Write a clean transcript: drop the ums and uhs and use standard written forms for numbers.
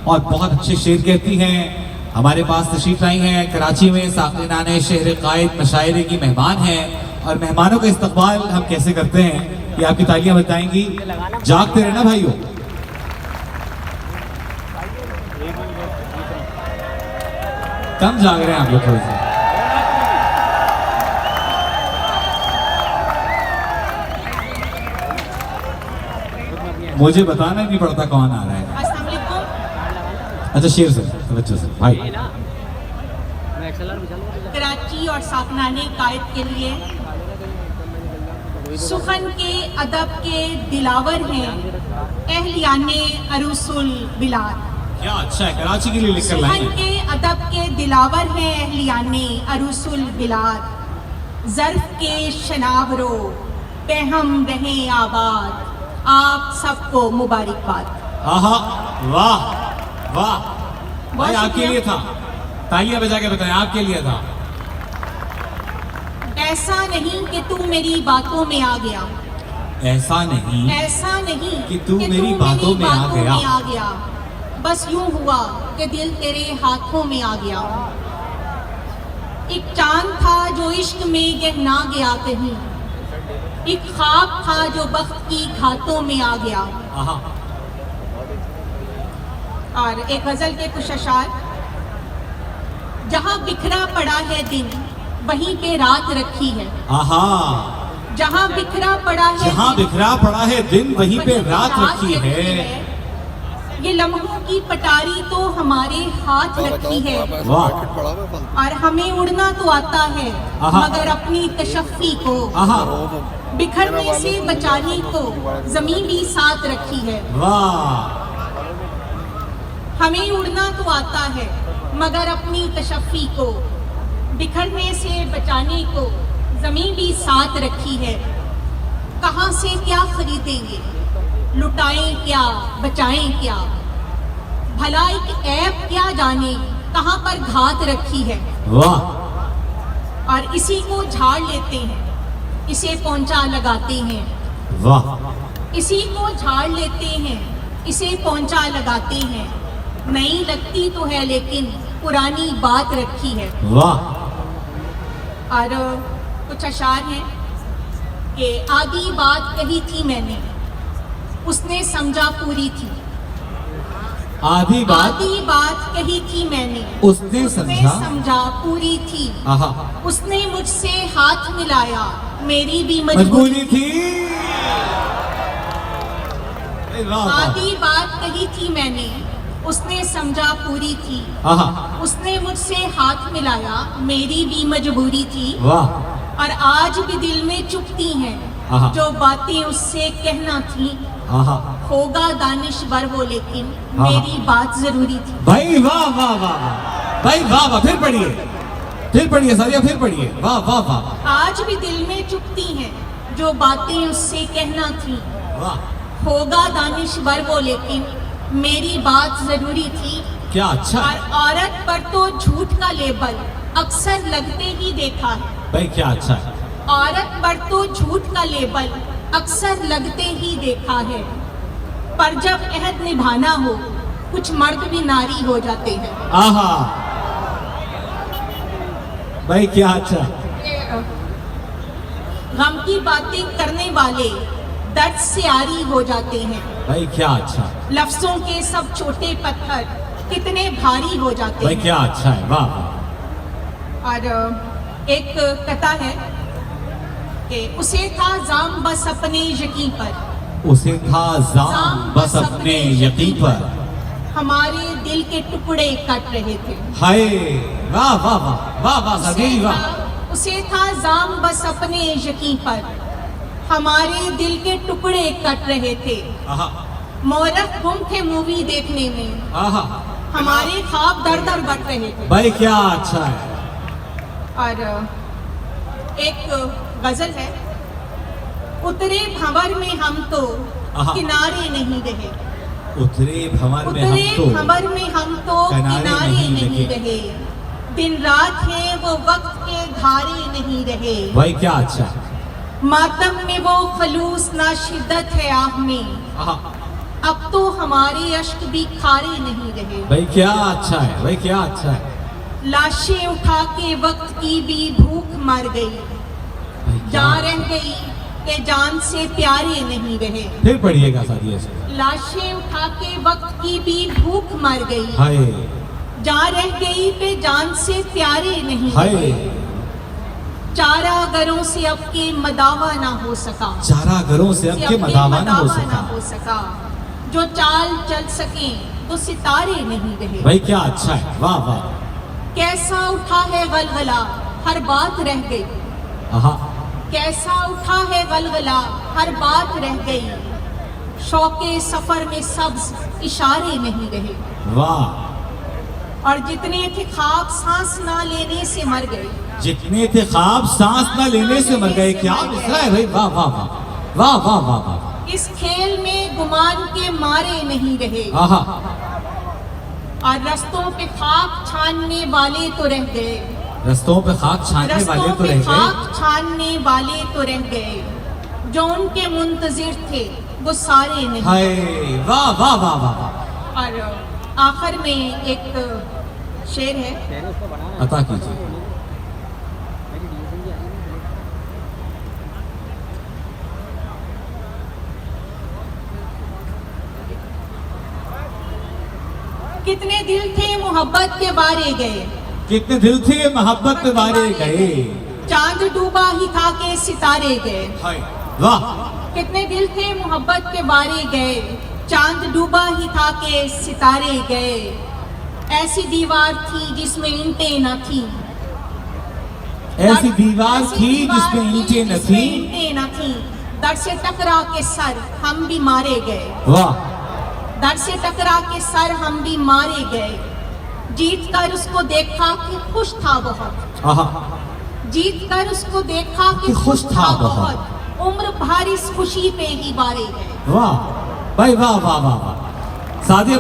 और बहुत अच्छे शेर कहती हैं। हमारे पास तशरीफ लाई हैं कराची में साकिनाने शहर कायद मशायरे की मेहमान हैं। और मेहमानों का इस्तकबाल हम कैसे करते हैं ये आपकी तालियां बताएंगी। जागते रहना भाइयों। कम जाग रहे हैं आप लोग थोड़े से। मुझे बताना नहीं पड़ता कौन आ रहा है। अच्छा शेर से बच्चों से भाई। कराची और साकनाने कायद के लिए सुखन के अदब के दिलावर हैं अहलियाने अरूसुल बिलाद। क्या अच्छा है, कराची के लिए लिखकर लाए सुखन के अदब के दिलावर हैं अहलियाने अरूसुल बिलाद। ज़र्फ के शनावरो पे हम रहें आबाद, आप सबको मुबारकबाद। आहा वाह वाह भाई आपके लिए था। तालियां बजा के बताएं आपके लिए था। ऐसा नहीं कि तू मेरी बातों में आ गया, ऐसा नहीं कि तू मेरी बातों में आ गया। बस यूं हुआ कि दिल तेरे हाथों में आ गया। एक चांद था जो इश्क में गहना गया कहीं, एक ख्वाब था जो बख्त की घातों में आ गया। आहा। और एक गजल के कुछ अशार। जहां बिखरा पड़ा है दिन वहीं पे रात रखी है। आहा। जहां बिखरा पड़ा है दिन वहीं पे रात रखी है। ये लम्हों की पटारी तो हमारे हाथ रखी है। वाह। और हमें उड़ना तो आता है मगर अपनी तशफ़ी को बिखरने से बचाने को ज़मीन भी साथ रखी है। वाह। हमें उड़ना तो आता है मगर अपनी तशफ़ी को बिखरने से बचाने को ज़मीन भी साथ रखी है। कहाँ से क्या खरीदेंगे, लुटाएं क्या, बचाएं क्या, भला एक ऐप क्या जाने कहाँ पर घात रखी है। वाह। और इसी को झाड़ लेते हैं, इसे पोंछा लगाते हैं। वाह। इसी को झाड़ लेते हैं, इसे पोंछा लगाते हैं। नई लगती तो है लेकिन पुरानी बात रखी है। वाह। और कुछ अशार हैं कि आधी बात कही थी मैंने, उसने समझा पूरी थी। आधी बात कही थी मैंने, उसने समझा पूरी थी। आहा। उसने मुझसे हाथ मिलाया, मेरी भी मजबूरी थी। आधी बात कही थी मैंने, उसने समझा पूरी थी। आहा। उसने मुझसे हाथ मिलाया, मेरी भी मजबूरी थी। वाह। और आज भी दिल में चुभती हैं जो बातें उससे कहना थी। आहा। होगा दानिशवर वो लेकिन मेरी बात जरूरी थी। भाई वाह वाह वाह वाह भाई वाह वाह। फिर पढ़िए सारिया, फिर पढ़िए। वाह वाह वाह। आज भी दिल में चुभती हैं जो बातें उससे कहना थी। वाह। होगा दानिशवर वो लेकिन मेरी बात जरूरी थी। क्या अच्छा। और औरत पर तो झूठ का लेबल अक्सर लगते ही देखा है। भाई क्या अच्छा है। औरत पर तो झूठ का लेबल अक्सर लगते ही देखा है। पर जब अहद निभाना हो कुछ मर्द भी नारी हो जाते हैं। आहा। भाई क्या अच्छा। गम की बातें करने वाले दर्द से आरी हो जाते हैं। भाई क्या अच्छा। लफ्जों के सब छोटे पत्थर कितने भारी हो जाते भाई हैं। क्या अच्छा है। वाह। और एक कथा है कि उसे था जाम बस अपने यकीन पर, उसे था जाम बस अपने यकीन पर, हमारे दिल के टुकड़े कट रहे थे। हाय वाह वाह वाह वाह वाह वाह। उसे था जाम बस अपने यकीन पर, हमारे दिल के टुकड़े कट रहे थे। मोरख गुम थे मूवी देखने में, हमारे ख्वाब दर दर बट रहे थे। भाई क्या अच्छा है। और एक गजल है, उतरे भंवर में हम तो किनारे नहीं रहे। उतरे भंवर में हम तो किनारे नहीं रहे। दिन रात है वो वक्त के धारे नहीं रहे। भाई क्या अच्छा है। मातम में वो खलूस ना शिद्दत है आह में, अब तो हमारे अश्क भी खारे नहीं रहे। भाई क्या अच्छा है, भाई क्या अच्छा है। लाशें उठा के वक्त की भी भूख मर गई, भाई क्या- जा रह गई के जान से प्यारे नहीं रहे। फिर पढ़िएगा सादिया से। लाशें उठा के वक्त की भी भूख मर गई, हाय जा रह गई पे जान से प्यारे नहीं हाय, रहे। चारागरों से अब के मदावा ना हो सका, चारागरों से अब के मदावा ना हो ना सका। हो सका। जो चाल चल सके तो सितारे नहीं रहे। भाई क्या अच्छा है, वाह वाह। कैसा उठा है गलगला, हर बात रह गई। आहा, कैसा उठा है गलगला, हर बात रह गई। शौके सफर में सब्ज इशारे नहीं रहे। वाह। और जितने थे ख्वाब सांस ना लेने से मर गए। जितने थे ख्वाब सांस न लेने से मर गए। क्या मिसरा है भाई, वाह वाह वाह वाह वाह वाह वाह। इस खेल में गुमान के मारे नहीं रहे। आहा, और रस्तों पे खाक छानने वाले तो रह गए। रस्तों पे खाक छानने वाले रस्तों तो पे रह गए। खाक छानने वाले तो रह गए। जो उनके मुंतजिर थे वो सारे नहीं। हाय वाह वाह वाह वाह वाह। और आखिर में एक शेर है, अता कीजिए। कितने दिल थे मोहब्बत के बारे गए। कितने दिल थे मोहब्बत में मारे गए। चांद डूबा ही था के सितारे गए। हाय वाह। कितने दिल थे मोहब्बत के बारे गए। चांद डूबा ही था के सितारे गए। ऐसी दीवार थी जिसमें ईंटें न थी। ऐसी दीवार थी जिसमें ईंटें न थी। ईंटें न थी। दर से टकरा के सर हम भी मारे गए। वाह। दर से टकरा के सर हम भी मारे गए। जीत कर उसको देखा कि खुश था बहुत। आहा, जीत कर उसको देखा कि खुश था बहुत। उम्र भर इस खुशी पे ही बारे गए। वाह भाई वाह वाह वाह वाह। सादिया